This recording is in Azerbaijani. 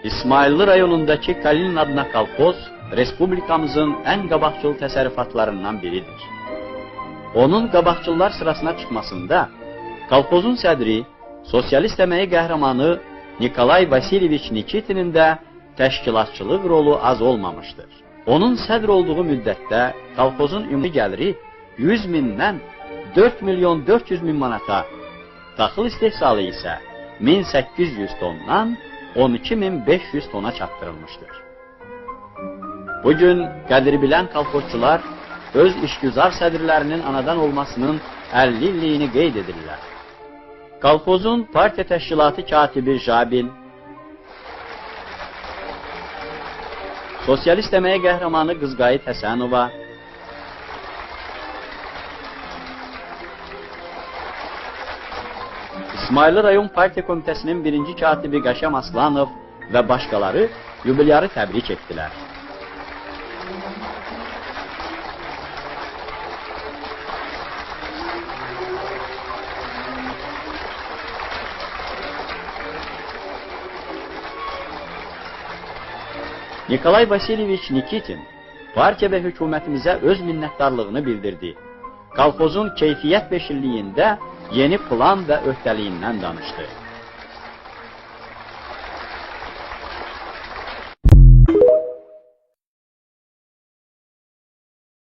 İsmailli rayonundaki Kalinin adına kolxoz, Respublikamızın en qabaqcıl təsərrüfatlarından biridir. Onun qabaqcıllar sırasına çıkmasında, kolxozun sədri, sosialist əməyi qəhrəmanı Nikolay Vasilyeviç Nikitinin də təşkilatçılıq rolu az olmamışdır. Onun sədr olduğu müddətdə kolxozun ümumi gəliri 100 mindən 4 milyon 400 min manata, taxıl istehsalı isə 1800 tondan 12500 tona çatdırılmışdır. Bugün qədri bilən kolxozçular öz işgüzar sədrlərinin anadan olmasının 50 illiyini qeyd edirlər. Kolxozun partiya təşkilatı katibi Jabil, sosialist əməyi qəhrəmanı Qızqayıt Həsənova, İsmailli rayon partiya komitəsinin birinci katibi Qaşam Aslanov və başqaları yubilyarı təbrik etdilər. Nikolay Vasilyeviç Nikitin partiya və hökumətimizə öz minnətdarlığını bildirdi. Kolxozun keyfiyyət beşilliyində yeni plan və öhdəliyindən danışdı.